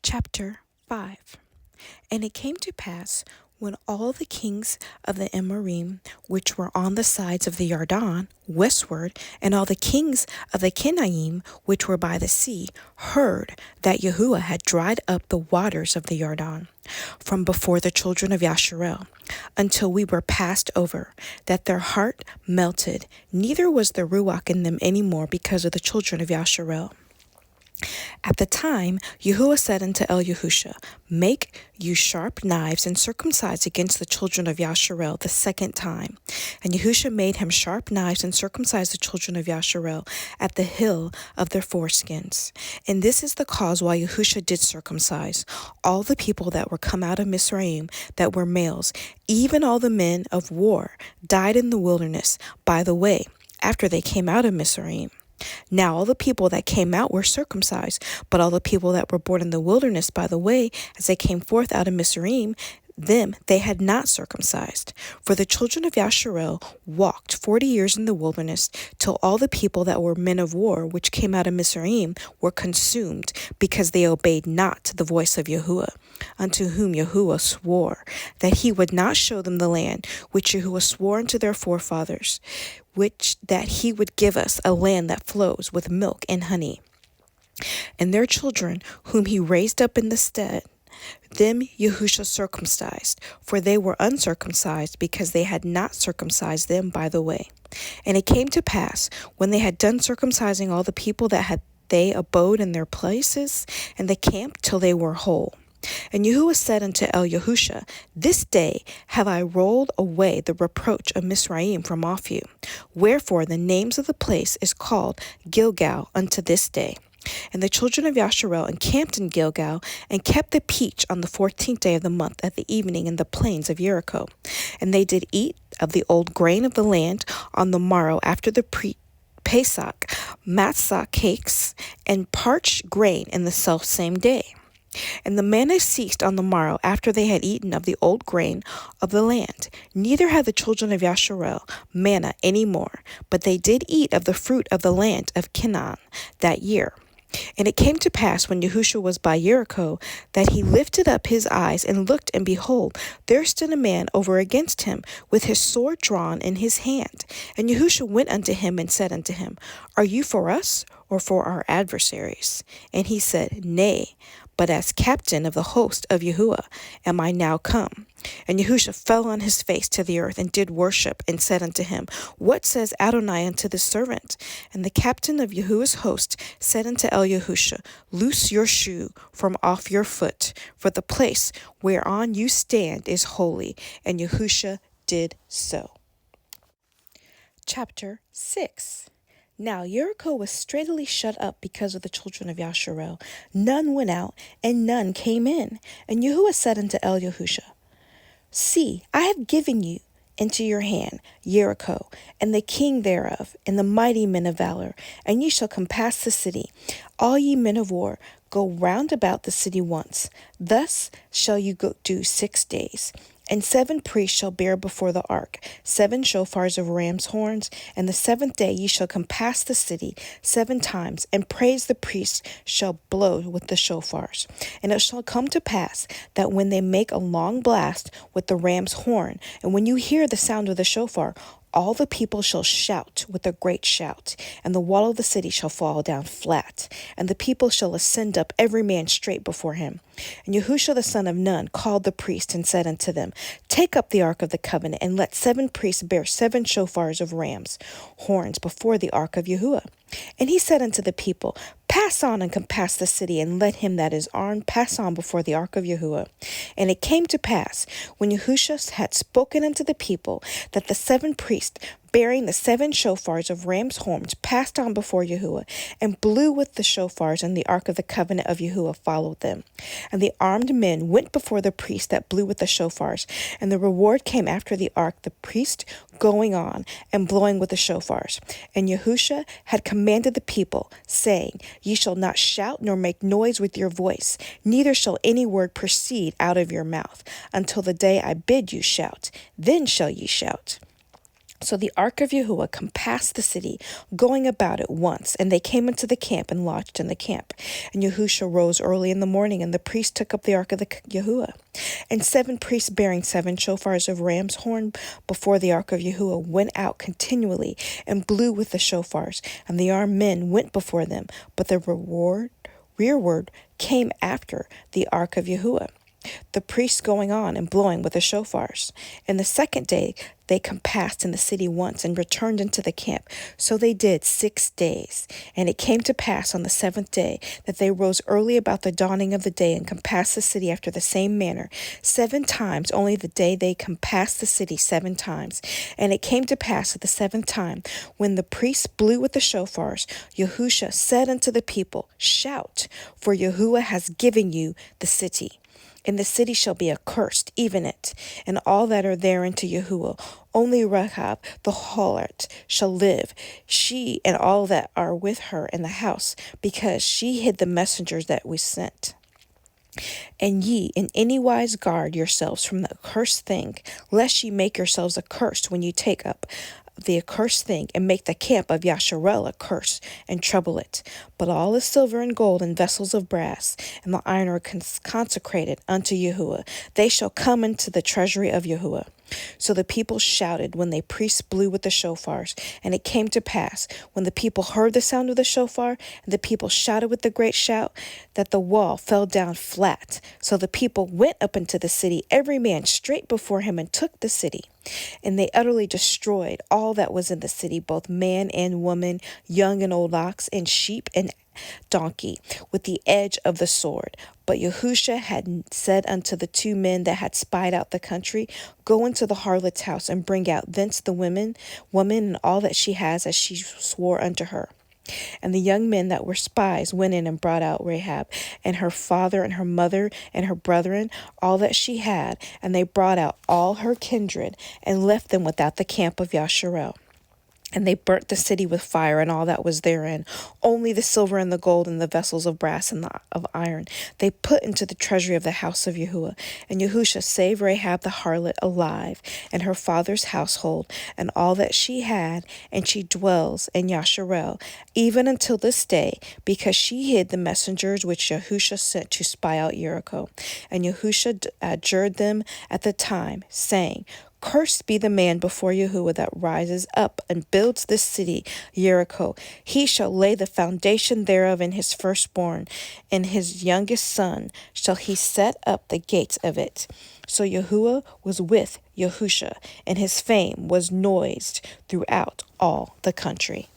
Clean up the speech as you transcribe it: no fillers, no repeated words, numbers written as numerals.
Chapter 5. And it came to pass, when all the kings of the Amorim, which were on the sides of the Yarden westward, and all the kings of the Kinaim, which were by the sea, heard that Yahuah had dried up the waters of the Yarden from before the children of Yashar'el, until we were passed over, that their heart melted, neither was the Ruach in them any more because of the children of Yashar'el. At the time, Yahuah said unto Yahusha, Make you sharp knives and circumcise against the children of Yashar'el the second time. And Yahusha made him sharp knives and circumcised the children of Yashar'el at the hill of their foreskins. And this is the cause why Yahusha did circumcise all the people that were come out of Mizraim that were males, even all the men of war died in the wilderness by the way, after they came out of Mizraim. Now all the people that came out were circumcised, but all the people that were born in the wilderness by the way, as they came forth out of Mizraim, them they had not circumcised. For the children of Yashar'el walked 40 years in the wilderness, till all the people that were men of war, which came out of Mizraim, were consumed, because they obeyed not the voice of Yahuah, unto whom Yahuah swore, that he would not show them the land, which Yahuah swore unto their forefathers, which that he would give us a land that flows with milk and honey. And their children, whom he raised up in the stead, them Yahusha circumcised, for they were uncircumcised, because they had not circumcised them by the way. And it came to pass, when they had done circumcising all the people, that had they abode in their places, and they camped till they were whole. And Yahuah said unto Yahusha, This day have I rolled away the reproach of Mizraim from off you. Wherefore the names of the place is called Gilgal unto this day. And the children of Yashar'el encamped in Gilgal, and kept the peach on the 14th day of the month at the evening in the plains of Yeriycho. And they did eat of the old grain of the land on the morrow after the Pesach, matzah cakes, and parched grain in the selfsame day. And the manna ceased on the morrow after they had eaten of the old grain of the land. Neither had the children of Yashar'el manna any more, but they did eat of the fruit of the land of Canaan that year. And it came to pass, when Yahusha was by Yeriycho, that he lifted up his eyes and looked, and behold, there stood a man over against him, with his sword drawn in his hand. And Yahusha went unto him and said unto him, Are you for us, or for our adversaries? And he said, Nay, but as captain of the host of Yahuah am I now come. And Yahusha fell on his face to the earth, and did worship, and said unto him, What says Adonai unto this servant? And the captain of Yahuah's host said unto Yahusha, Loose your shoe from off your foot, for the place whereon you stand is holy. And Yahusha did so. Chapter 6. Now Yeriycho was straitly shut up because of the children of Yashar'el. None went out, and none came in. And Yahuah said unto Yahusha, See, I have given you into your hand Yeriycho, and the king thereof, and the mighty men of valor, and ye shall compass the city. All ye men of war, go round about the city once. Thus shall you do 6 days. And 7 priests shall bear before the ark 7 shofars of ram's horns, and the 7th day ye shall compass the city 7 times, and praise the priests shall blow with the shofars. And it shall come to pass that when they make a long blast with the ram's horn, and when you hear the sound of the shofar, all the people shall shout with a great shout, and the wall of the city shall fall down flat, and the people shall ascend up every man straight before him. And Yahusha the son of Nun called the priests, and said unto them, Take up the ark of the covenant, and let 7 priests bear 7 shofars of rams' horns before the ark of Yahuah. And he said unto the people, Pass on and compass the city, and let him that is armed pass on before the ark of Yahuah. And it came to pass, when Yahusha had spoken unto the people, that the 7 priests, bearing the 7 shofars of ram's horns, passed on before Yahuah, and blew with the shofars, and the ark of the covenant of Yahuah followed them. And the armed men went before the priest that blew with the shofars, and the reward came after the ark, the priest going on and blowing with the shofars. And Yahusha had commanded the people, saying, Ye shall not shout nor make noise with your voice, neither shall any word proceed out of your mouth, until the day I bid you shout. Then shall ye shout. So the ark of Yahuah compassed the city, going about it once, and they came into the camp and lodged in the camp. And Yahusha rose early in the morning, and the priest took up the ark of the Yahuah. And 7 priests bearing 7 shofars of ram's horn before the ark of Yahuah went out continually and blew with the shofars, and the armed men went before them, but the rearward came after the ark of Yahuah, the priests going on and blowing with the shofars. And the second day they compassed in the city once and returned into the camp. So they did 6 days. And it came to pass on the 7th day that they rose early about the dawning of the day and compassed the city after the same manner 7 times, only the day they compassed the city 7 times. And it came to pass at the 7th time, when the priests blew with the shofars, Yahusha said unto the people, Shout, for Yahuah has given you the city. And the city shall be accursed, even it, and all that are therein to Yahuah. Only Rachav the harlot shall live, she and all that are with her in the house, because she hid the messengers that we sent. And ye in any wise guard yourselves from the accursed thing, lest ye make yourselves accursed when you take up the accursed thing, and make the camp of Yashar'el accursed, and trouble it. But all the silver and gold and vessels of brass and the iron are consecrated unto Yahuah. They shall come into the treasury of Yahuah. So the people shouted when the priests blew with the shofars. And it came to pass, when the people heard the sound of the shofar, and the people shouted with a great shout, that the wall fell down flat. So the people went up into the city, every man straight before him, and took the city. And they utterly destroyed all that was in the city, both man and woman, young and old ox, and sheep and donkey, with the edge of the sword. But Yahusha had said unto the 2 men that had spied out the country, Go into the harlot's house, and bring out thence the woman, and all that she has, as she swore unto her. And the young men that were spies went in and brought out Rachav, and her father and her mother and her brethren, all that she had, and they brought out all her kindred, and left them without the camp of Yashar'el. And they burnt the city with fire and all that was therein. Only the silver and the gold and the vessels of brass and of iron they put into the treasury of the house of Yahuah. And Yahusha saved Rachav the harlot alive, and her father's household, and all that she had, and she dwells in Yashar'el, even until this day, because she hid the messengers which Yahusha sent to spy out Yeriycho. And Yahusha adjured them at the time, saying, Cursed be the man before Yahuah that rises up and builds this city, Yeriycho. He shall lay the foundation thereof in his firstborn, and his youngest son shall he set up the gates of it. So Yahuah was with Yahusha, and his fame was noised throughout all the country.